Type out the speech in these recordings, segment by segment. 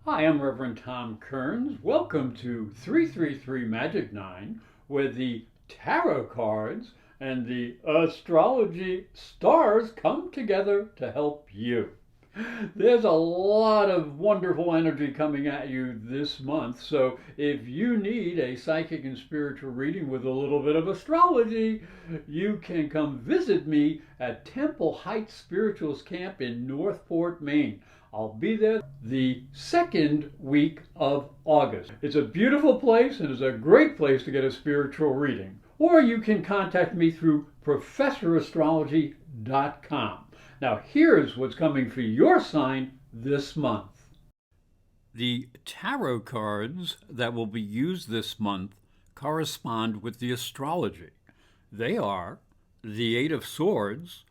Hi, I'm Reverend Tom Kearns. Welcome to 333 Magic 9, where the tarot cards and the astrology stars come together to help you. There's a lot of wonderful energy coming at you this month, so if you need a psychic and spiritual reading with a little bit of astrology, you can come visit me at Temple Heights Spirituals Camp in Northport, Maine. I'll be there the second week of August. It's a beautiful place and it's a great place to get a spiritual reading. Or you can contact me through professorastrology.com. Now, here's what's coming for your sign this month. The tarot cards that will be used this month correspond with the astrology. They are the Eight of Swords,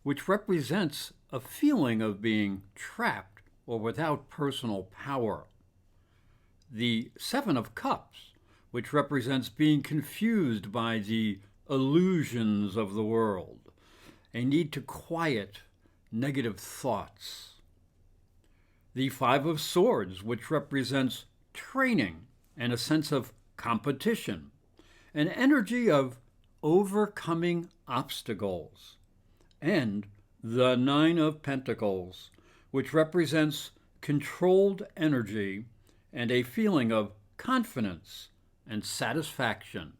which represents a feeling of being trapped or without personal power. The Seven of Cups, which represents being confused by the illusions of the world, a need to quiet negative thoughts. The Five of Swords, which represents training and a sense of competition, an energy of overcoming obstacles. And the Nine of Pentacles, which represents controlled energy and a feeling of confidence and satisfaction.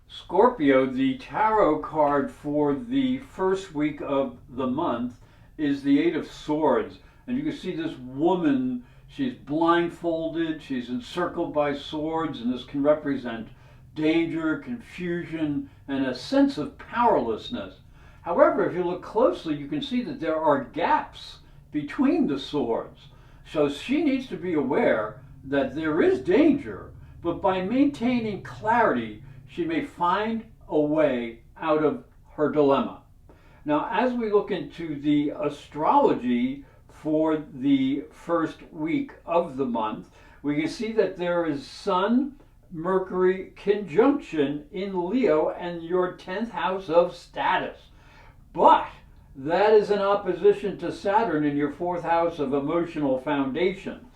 Scorpio, the tarot card for the first week of the month is the Eight of Swords. And you can see this woman, she's blindfolded, she's encircled by swords, and this can represent danger, confusion, and a sense of powerlessness. However, if you look closely, you can see that there are gaps between the swords. So she needs to be aware that there is danger, but by maintaining clarity, she may find a way out of her dilemma. Now, as we look into the astrology for the first week of the month, we can see that there is Sun, Mercury conjunction in Leo and your 10th house of status. But that is in opposition to Saturn in your 4th house of emotional foundations.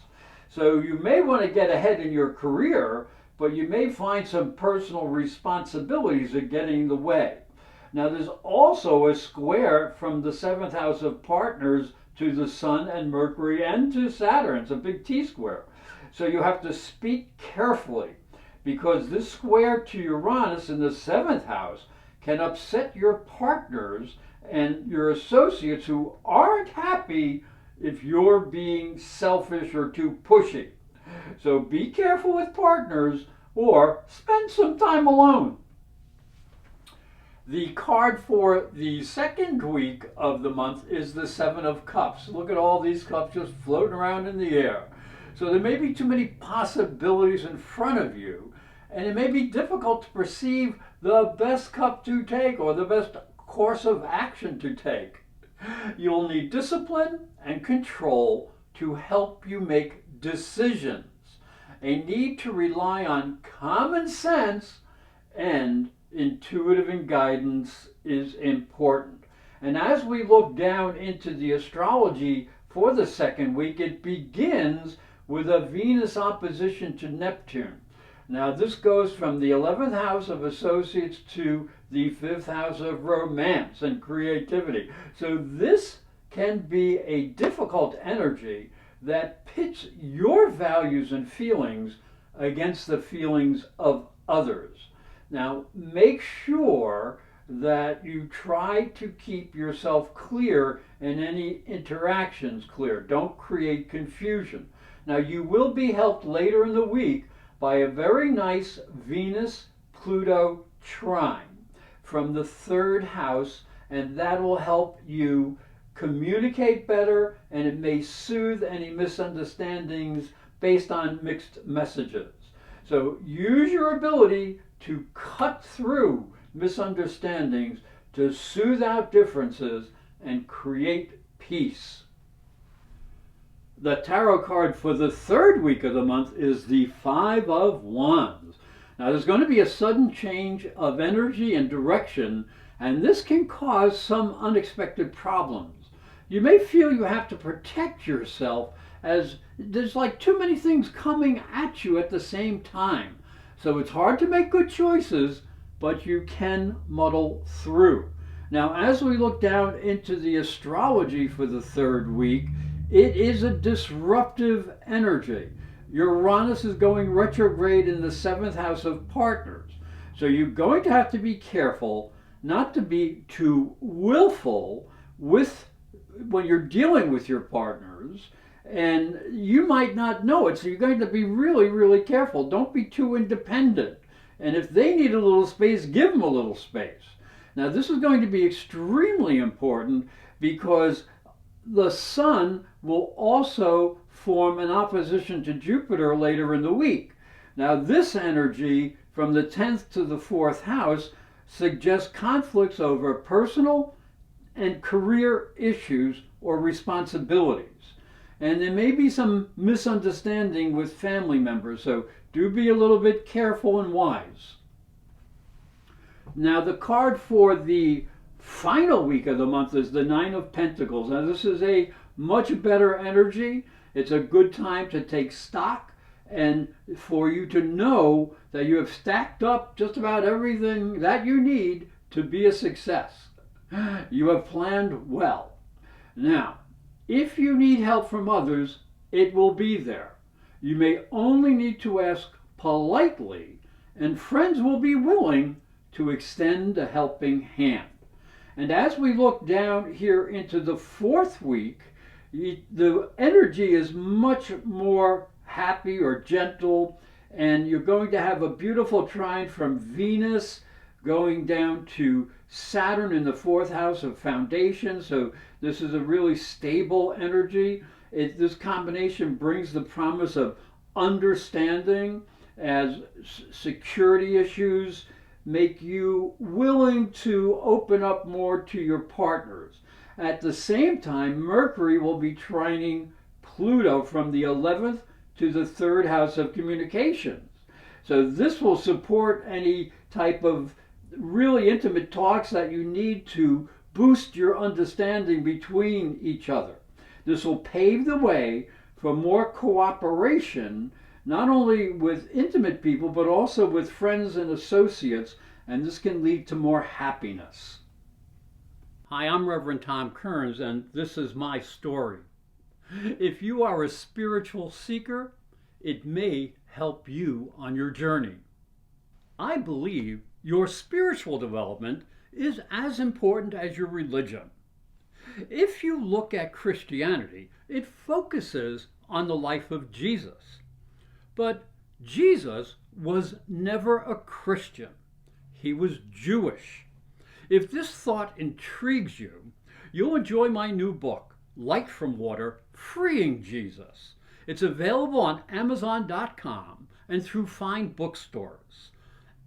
So you may want to get ahead in your career, but you may find some personal responsibilities that get in the way. Now, there's also a square from the 7th house of partners to the Sun and Mercury and to Saturn. It's a big T-square. So you have to speak carefully, because this square to Uranus in the 7th house can upset your partners and your associates who aren't happy if you're being selfish or too pushy. So be careful with partners or spend some time alone. The card for the second week of the month is the Seven of Cups. Look at all these cups just floating around in the air. So there may be too many possibilities in front of you, and it may be difficult to perceive the best cup to take or the best course of action to take. You'll need discipline and control to help you make decisions. A need to rely on common sense and intuitive guidance is important. And as we look down into the astrology for the second week, it begins with a Venus opposition to Neptune. Now, this goes from the 11th house of associates to the 5th house of romance and creativity. So this can be a difficult energy that pits your values and feelings against the feelings of others. Now, make sure that you try to keep yourself clear and any interactions clear. Don't create confusion. Now, you will be helped later in the week by a very nice Venus-Pluto trine from the 3rd house, and that will help you communicate better, and it may soothe any misunderstandings based on mixed messages. So use your ability to cut through misunderstandings, to soothe out differences, and create peace. The tarot card for the third week of the month is the Five of Wands. Now, there's going to be a sudden change of energy and direction, and this can cause some unexpected problems. You may feel you have to protect yourself as there's like too many things coming at you at the same time. So it's hard to make good choices, but you can muddle through. Now, as we look down into the astrology for the third week, it is a disruptive energy. Uranus is going retrograde in the seventh house of partners. So you're going to have to be careful not to be too willful when you're dealing with your partners, and you might not know it, so you're going to be really, really careful. Don't be too independent. And if they need a little space, give them a little space. Now, this is going to be extremely important because the Sun will also form an opposition to Jupiter later in the week. Now, this energy from the 10th to the 4th house suggests conflicts over personal and career issues or responsibilities. And there may be some misunderstanding with family members, so do be a little bit careful and wise. Now, the card for the final week of the month is the Nine of Pentacles. Now, this is a much better energy. It's a good time to take stock and for you to know that you have stacked up just about everything that you need to be a success. You have planned well. Now, if you need help from others, it will be there. You may only need to ask politely, and friends will be willing to extend a helping hand. And as we look down here into the fourth week, the energy is much more happy or gentle, and you're going to have a beautiful trine from Venus going down to Saturn in the fourth house of foundation. So this is a really stable energy. This combination brings the promise of understanding as security issues make you willing to open up more to your partners. At the same time, Mercury will be trining Pluto from the 11th to the 3rd house of communications. So this will support any type of really intimate talks that you need to boost your understanding between each other. This will pave the way for more cooperation, not only with intimate people, but also with friends and associates, and this can lead to more happiness. Hi, I'm Reverend Tom Kearns, and this is my story. If you are a spiritual seeker, it may help you on your journey. I believe your spiritual development is as important as your religion. If you look at Christianity, it focuses on the life of Jesus. But Jesus was never a Christian. He was Jewish. If this thought intrigues you, you'll enjoy my new book, Light from Water, Freeing Jesus. It's available on Amazon.com and through fine bookstores.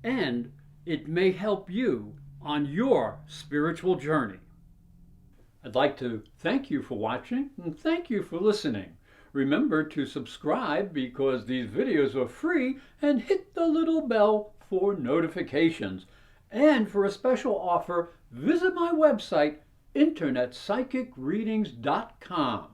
And it may help you on your spiritual journey. I'd like to thank you for watching and thank you for listening. Remember to subscribe because these videos are free, and hit the little bell for notifications. And for a special offer, visit my website, internetpsychicreadings.com.